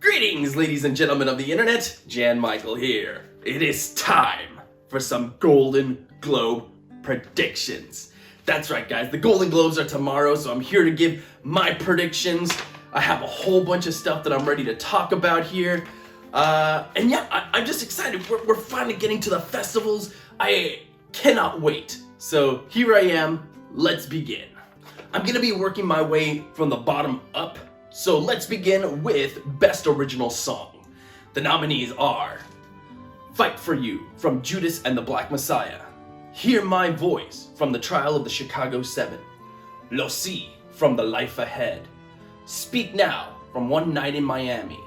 Greetings, ladies and gentlemen of the internet. Jan Michael here. It is time for some Golden Globe predictions. That's right, guys. The Golden Globes are tomorrow, so I'm here to give my predictions. I have a whole bunch of stuff that I'm ready to talk about here. And yeah, I'm just excited. We're finally getting to the festivals. I cannot wait. So here I am. Let's begin. I'm gonna be working my way from the bottom up. So let's begin with Best Original Song. The nominees are Fight For You from Judas and the Black Messiah, Hear My Voice from The Trial of the Chicago 7, Lo Si from The Life Ahead, Speak Now from One Night in Miami,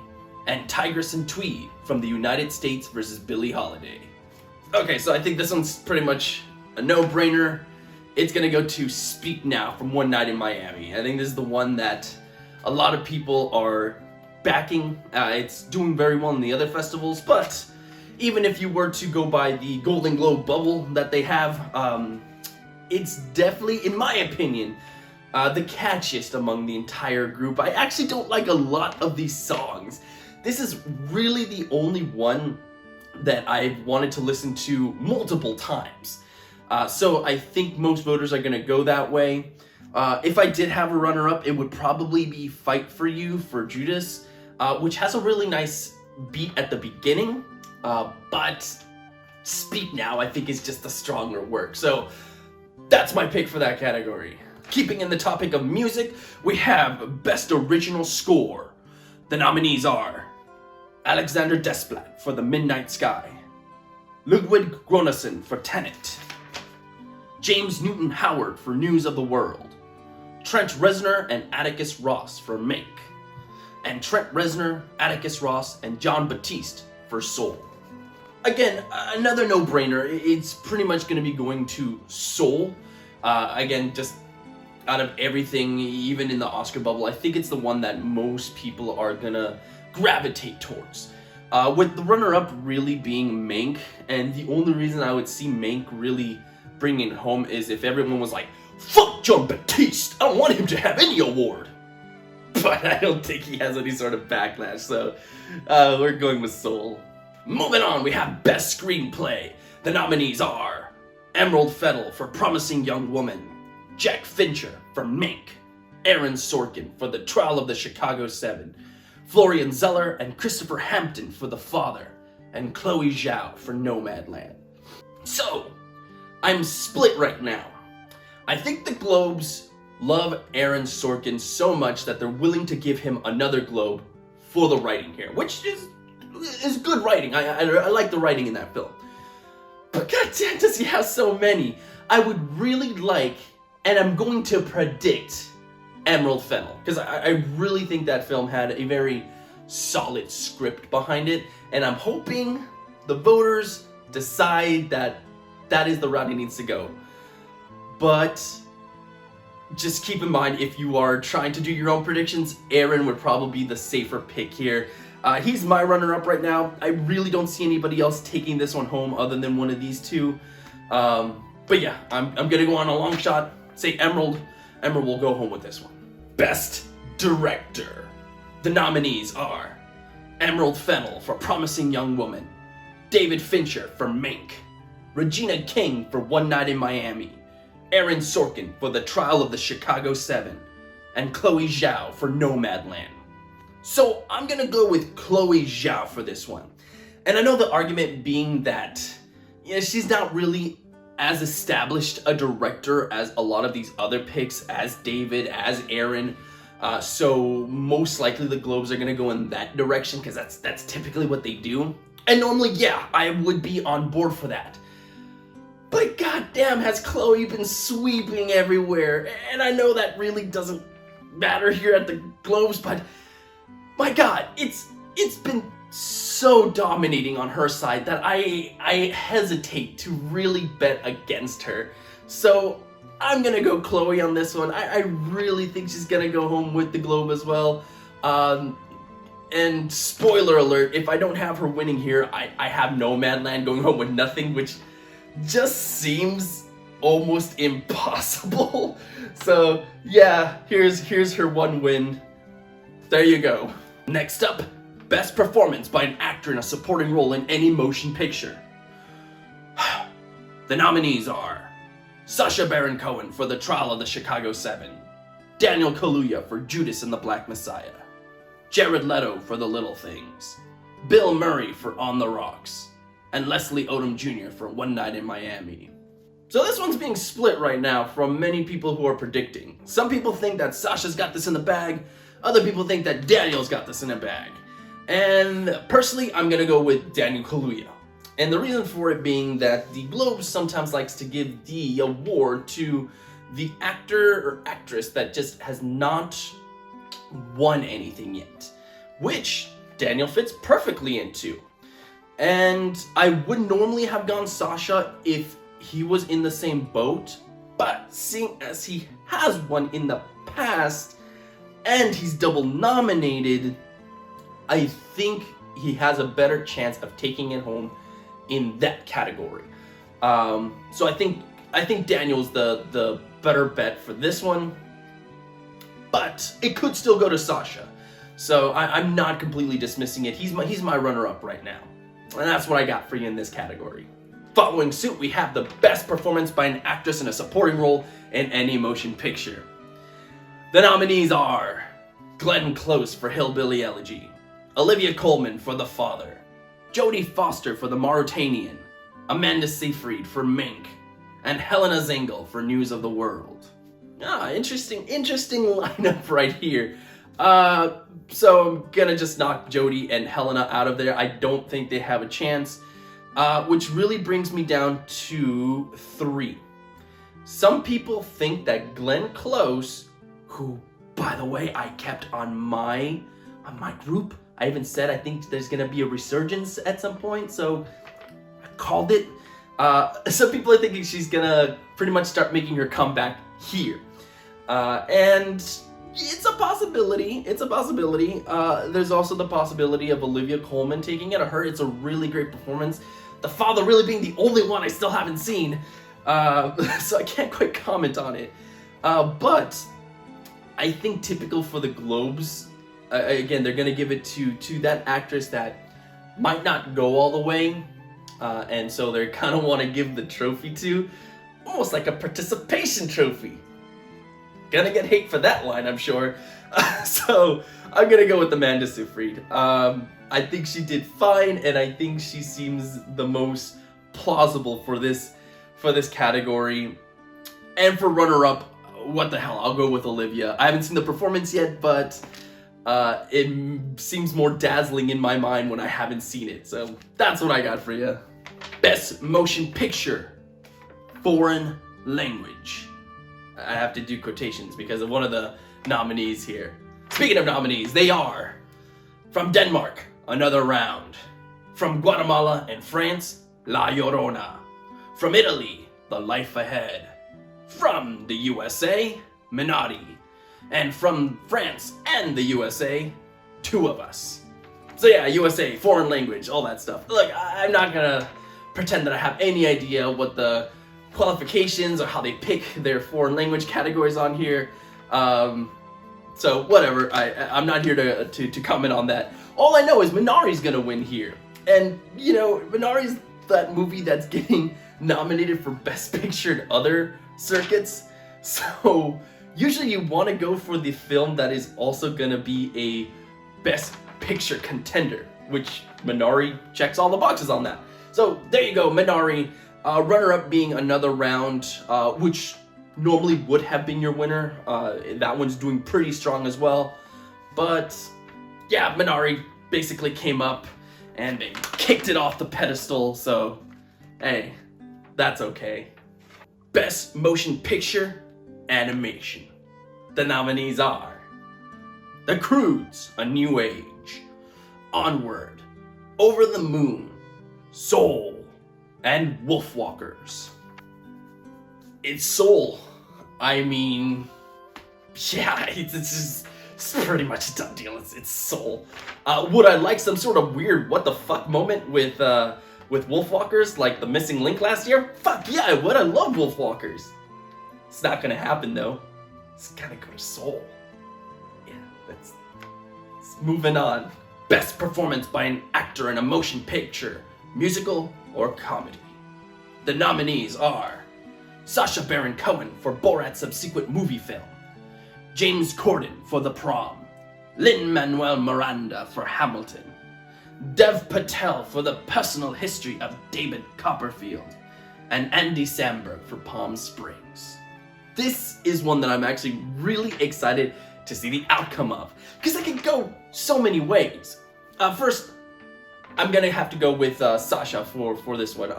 and Tigress and Tweed from The United States vs. Billie Holiday. Okay, so I think this one's pretty much a no-brainer. It's gonna go to Speak Now from One Night in Miami. I think this is the one that a lot of people are backing. It's doing very well in the other festivals, but even if you were to go by the Golden Globe bubble that they have, it's definitely, in my opinion, the catchiest among the entire group. I actually don't like a lot of these songs. This is really the only one that I've wanted to listen to multiple times. So I think most voters are going to go that way. If I did have a runner-up, it would probably be Fight For You for Judas, which has a really nice beat at the beginning, but Speak Now I think is just a stronger work. So that's my pick for that category. Keeping in the topic of music, we have Best Original Score. The nominees are Alexander Desplat for The Midnight Sky, Ludwig Göransson for Tenet, James Newton Howard for News of the World, Trent Reznor and Atticus Ross for Mank, and Trent Reznor, Atticus Ross, and Jon Batiste for Soul. Again, another no-brainer. It's pretty much going to be going to Soul. Again, just out of everything, even in the Oscar bubble, I think it's the one that most people are going to gravitate towards. With the runner-up really being Mank, and the only reason I would see Mank really bringing it home is if everyone was like, fuck Jon Batiste, I don't want him to have any award. But I don't think he has any sort of backlash, so we're going with Soul. Moving on, we have Best Screenplay. The nominees are Emerald Fennell for Promising Young Woman, Jack Fincher for Mank, Aaron Sorkin for The Trial of the Chicago 7, Florian Zeller and Christopher Hampton for The Father, and Chloe Zhao for Nomadland. So, I'm split right now. I think the Globes love Aaron Sorkin so much that they're willing to give him another Globe for the writing here, which is good writing. I like the writing in that film. But goddamn, does he have so many? I would really like, and I'm going to predict, Emerald Fennell, because I really think that film had a very solid script behind it, and I'm hoping the voters decide that that is the route he needs to go. But just keep in mind, if you are trying to do your own predictions, Aaron would probably be the safer pick here. He's my runner-up right now. I really don't see anybody else taking this one home other than one of these two. But yeah, I'm gonna go on a long shot. Say Emerald. Emerald will go home with this one. Best Director. The nominees are Emerald Fennell for Promising Young Woman, David Fincher for Mank, Regina King for One Night in Miami, Aaron Sorkin for The Trial of the Chicago 7, and Chloe Zhao for Nomadland. So I'm gonna go with Chloe Zhao for this one. And I know the argument being that, she's not really as established a director as a lot of these other picks, as David, as Aaron. So most likely the Globes are gonna go in that direction because that's typically what they do. And normally, yeah, I would be on board for that. But goddamn, has Chloe been sweeping everywhere? And I know that really doesn't matter here at the Globes, but my God, it's been so dominating on her side that I hesitate to really bet against her. So I'm gonna go Chloe on this one. I really think she's gonna go home with the Globe as well. And spoiler alert, if I don't have her winning here, I have Nomadland going home with nothing, which just seems almost impossible. So yeah, here's her one win. There you go. Next up, best performance by an actor in a supporting role in any motion picture. The nominees are Sacha Baron Cohen for The Trial of the Chicago 7, Daniel Kaluuya for Judas and the Black Messiah, Jared Leto for The Little Things, Bill Murray for On the Rocks, and Leslie Odom Jr. for One Night in Miami. So this one's being split right now from many people who are predicting. Some people think that Sasha's got this in the bag, other people think that Daniel's got this in the bag. And personally, I'm gonna go with Daniel Kaluuya. And the reason for it being that the Globe sometimes likes to give the award to the actor or actress that just has not won anything yet, which Daniel fits perfectly into. And I would normally have gone Sasha if he was in the same boat, but seeing as he has won in the past and he's double nominated, I think he has a better chance of taking it home in that category. So I think Daniel's the better bet for this one, but it could still go to Sasha. So I'm not completely dismissing it. He's my runner-up right now, and that's what I got for you in this category. Following suit, we have the best performance by an actress in a supporting role in any motion picture. The nominees are Glenn Close for Hillbilly Elegy, Olivia Colman for The Father, Jodie Foster for The Mauritanian, Amanda Seyfried for Mink, and Helena Zengel for News of the World. Interesting lineup right here. So I'm gonna just knock Jodie and Helena out of there. I don't think they have a chance, which really brings me down to 3. Some people think that Glenn Close, who, by the way, I kept on my group. I even said I think there's gonna be a resurgence at some point, so I called it. Some people are thinking she's gonna pretty much start making her comeback here. And it's a possibility. There's also the possibility of Olivia Colman taking it. It's a really great performance. The Father really being the only one I still haven't seen. So I can't quite comment on it. But I think typical for the Globes, again, they're gonna give it to that actress that might not go all the way. And so they kind of want to give the trophy to, almost like a participation trophy. Gonna get hate for that line, I'm sure. So I'm gonna go with Amanda Seyfried. I think she did fine, and I think she seems the most plausible for this category. And for runner-up, what the hell? I'll go with Olivia. I haven't seen the performance yet, but it seems more dazzling in my mind when I haven't seen it. So that's what I got for you. Best Motion Picture, Foreign Language. I have to do quotations because of one of the nominees here. Speaking of nominees, they are from Denmark, Another Round. From Guatemala and France, La Llorona. From Italy, The Life Ahead. From the USA, Minari. And from France and the USA, Two of Us. So yeah, USA, foreign language, all that stuff. Look, I'm not gonna pretend that I have any idea what the qualifications or how they pick their foreign language categories on here. So whatever, I'm not here to comment on that. All I know is Minari's gonna win here. And you know, Minari's that movie that's getting nominated for Best Picture in other circuits. So usually you want to go for the film that is also gonna be a Best Picture contender, which Minari checks all the boxes on that. So there you go, Minari. Runner-up being Another Round, which normally would have been your winner. That one's doing pretty strong as well. But yeah, Minari basically came up and they kicked it off the pedestal, so hey, that's okay. Best Motion Picture Animation. The nominees are The Croods, A New Age, Onward, Over the Moon, Soul, and Wolfwalkers. It's Soul. I mean, yeah, it's pretty much a done deal. It's Soul. Would I like some sort of weird what the fuck moment with Wolfwalkers, like the missing link last year? Fuck yeah, I would. I love Wolfwalkers. It's not gonna happen though. It's gotta go to Soul. Yeah, let's moving on. Best performance by an actor in a motion picture, musical, or comedy. The nominees are Sacha Baron Cohen for Borat's subsequent movie film, James Corden for The Prom, Lin Manuel Miranda for Hamilton, Dev Patel for The Personal History of David Copperfield, and Andy Samberg for Palm Springs. This is one that I'm actually really excited to see the outcome of, because it could go so many ways. First, I'm gonna have to go with Sacha for this one.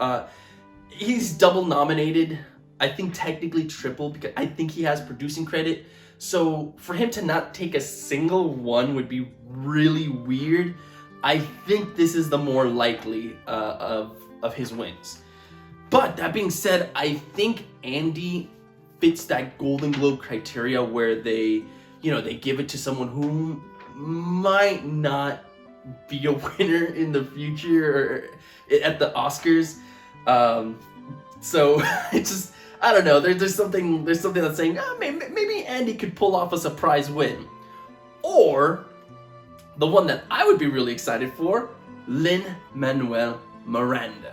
He's double nominated, I think technically triple, because I think he has producing credit. So for him to not take a single one would be really weird. I think this is the more likely of his wins. But that being said, I think Andy fits that Golden Globe criteria where they give it to someone who might not be a winner in the future or at the Oscars. So it's just, I don't know. There's something that's saying maybe Andy could pull off a surprise win, or the one that I would be really excited for, Lin Manuel Miranda.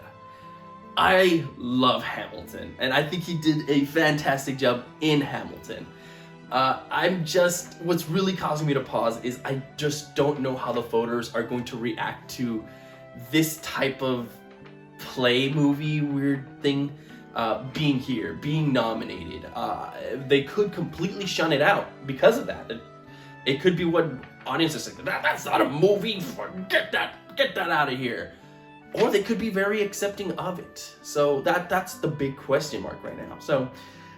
I love Hamilton, and I think he did a fantastic job in Hamilton. What's really causing me to pause is I just don't know how the voters are going to react to this type of play movie weird thing being nominated. They could completely shun it out because of that. It could be what audiences say, that's not a movie, get that out of here. Or they could be very accepting of it. So that's the big question mark right now. So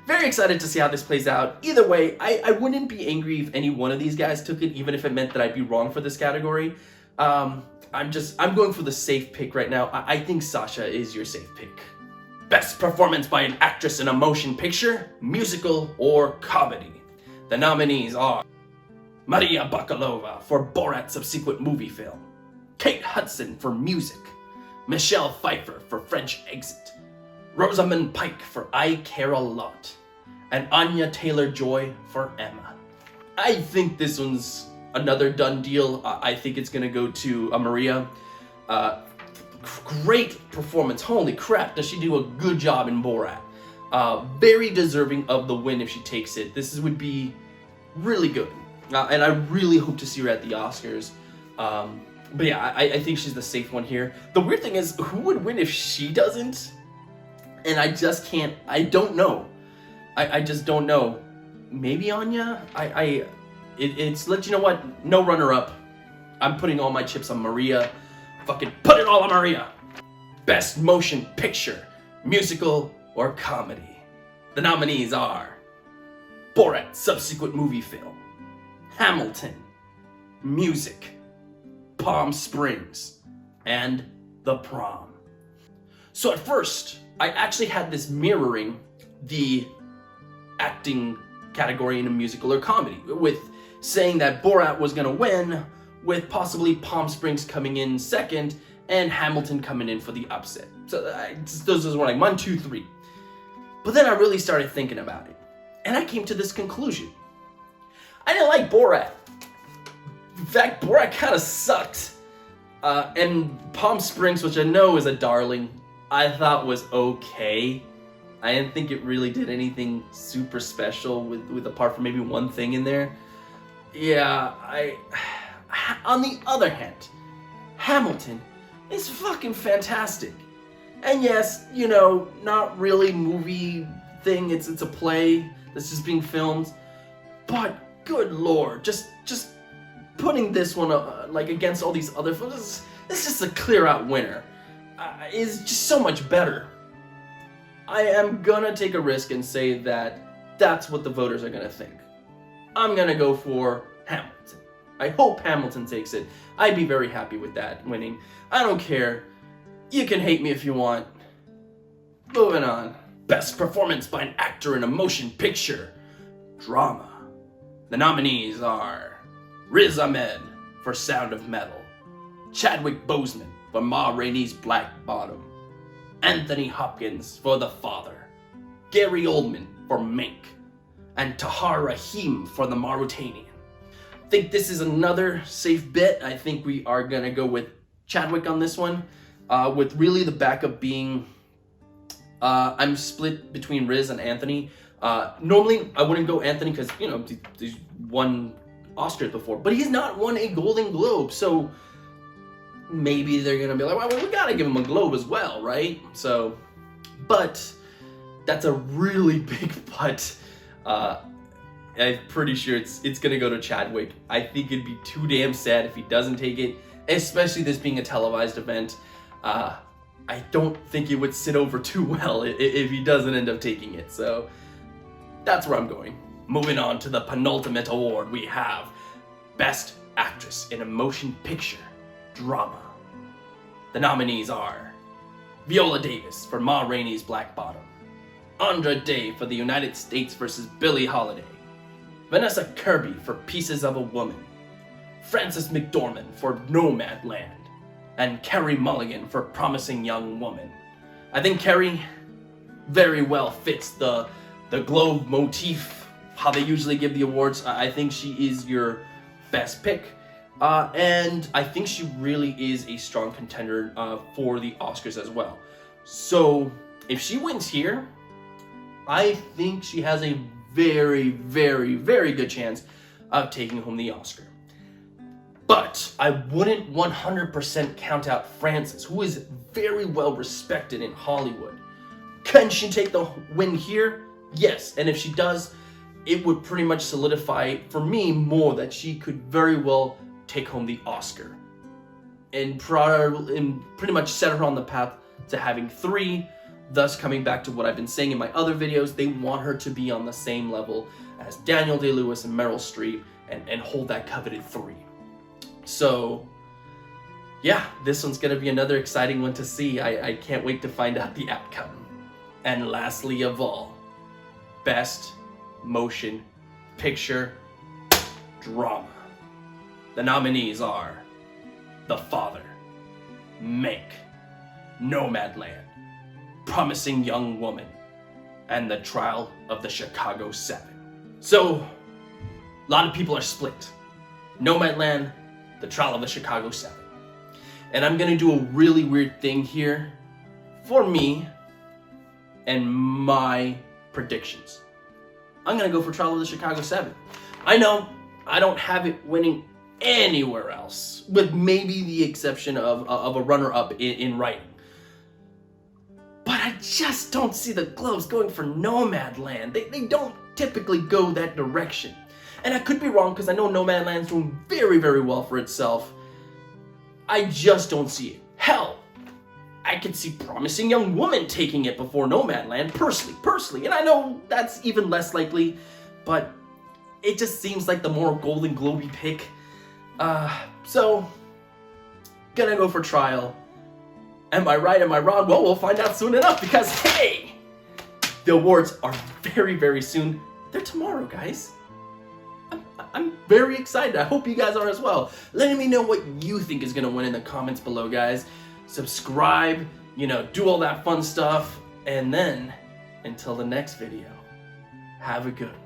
very excited to see how this plays out. Either way, I wouldn't be angry if any one of these guys took it, even if it meant that I'd be wrong for this category. I'm going for the safe pick right now. I think Sacha is your safe pick. Best performance by an actress in a motion picture, musical, or comedy. The nominees are Maria Bakalova for Borat's subsequent movie film, Kate Hudson for music, Michelle Pfeiffer for French Exit, Rosamund Pike for I Care a Lot, and Anya Taylor-Joy for Emma. I think this one's another done deal. I think it's gonna go to Maria. Great performance. Holy crap, does she do a good job in Borat. Very deserving of the win if she takes it. This would be really good. And I really hope to see her at the Oscars. But yeah, I think she's the safe one here. The weird thing is, who would win if she doesn't? And I just can't, I don't know. I just don't know. Maybe Anya? It's, you know what? No runner-up. I'm putting all my chips on Maria. Fucking put it all on Maria. Best motion picture, musical, or comedy. The nominees are Borat's subsequent movie film, Hamilton, music, Palm Springs, and The Prom. So at first, I actually had this mirroring the acting category in a musical or comedy, with saying that Borat was gonna win, with possibly Palm Springs coming in second, and Hamilton coming in for the upset. So those were like 1, 2, 3. But then I really started thinking about it, and I came to this conclusion. I didn't like Borat. In fact, Borat kind of sucked. And Palm Springs, which I know is a darling, I thought was okay. I didn't think it really did anything super special with apart from maybe one thing in there. Yeah, on the other hand, Hamilton is fucking fantastic. And yes, you know, not really movie thing, it's a play that's just being filmed. But good lord, just putting this one like against all these other films, this is just a clear out winner. Is just so much better. I am gonna take a risk and say that that's what the voters are gonna think. I'm gonna go for Hamilton. I hope Hamilton takes it. I'd be very happy with that winning. I don't care. You can hate me if you want. Moving on. Best performance by an actor in a motion picture, drama. The nominees are Riz Ahmed for Sound of Metal, Chadwick Boseman for Ma Rainey's Black Bottom, Anthony Hopkins for The Father, Gary Oldman for Mank, and Tahar Rahim for The Mauritanian. think this is another safe bet. I think we are gonna go with Chadwick on this one, with really the backup being, I'm split between Riz and Anthony. Normally I wouldn't go Anthony because, you know, he's won Oscars before, but he's not won a Golden Globe, so maybe they're gonna be like, well, we gotta give him a Globe as well, right? So, but that's a really big but. I'm pretty sure it's gonna go to Chadwick. I think it'd be too damn sad if he doesn't take it, especially this being a televised event. I don't think it would sit over too well if he doesn't end up taking it. So that's where I'm going. Moving on to the penultimate award, we have Best Actress in a Motion Picture Drama. The nominees are Viola Davis for Ma Rainey's Black Bottom, Andra Day for The United States vs. Billie Holiday, Vanessa Kirby for Pieces of a Woman, Frances McDormand for Nomadland, and Carey Mulligan for Promising Young Woman. I think Carey very well fits the Globe motif, how they usually give the awards. I think she is your best pick. And I think she really is a strong contender for the Oscars as well. So if she wins here, I think she has a very, very, very good chance of taking home the Oscar. But I wouldn't 100% count out Frances, who is very well respected in Hollywood. Can she take the win here? Yes, and if she does, it would pretty much solidify for me more that she could very well take home the Oscar, and pretty much set her on the path to having 3, thus coming back to what I've been saying in my other videos. They want her to be on the same level as Daniel Day-Lewis and Meryl Streep and hold that coveted 3. So yeah, this one's gonna be another exciting one to see. I can't wait to find out the outcome. And lastly of all, Best Motion Picture Drama. The nominees are The Father, Mank, Nomadland, Promising Young Woman, and The Trial of the Chicago 7. So, a lot of people are split. Nomadland, The Trial of the Chicago 7. And I'm gonna do a really weird thing here for me and my predictions. I'm gonna go for Trial of the Chicago 7. I know I don't have it winning anywhere else, with maybe the exception of a runner-up in writing. But I just don't see the Globes going for Nomadland. They don't typically go that direction. And I could be wrong, because I know Nomadland's doing very, very well for itself. I just don't see it. Hell, I could see Promising Young Woman taking it before Nomadland, personally. And I know that's even less likely, but it just seems like the more Golden Globe-y pick. So, gonna go for Trial. Am I right? Am I wrong? Well, we'll find out soon enough, because hey, the awards are very, very soon. They're tomorrow, guys. I'm very excited. I hope you guys are as well. Letting me know what you think is gonna win in the comments below, guys. Subscribe, you know, do all that fun stuff. And then, until the next video, have a good one.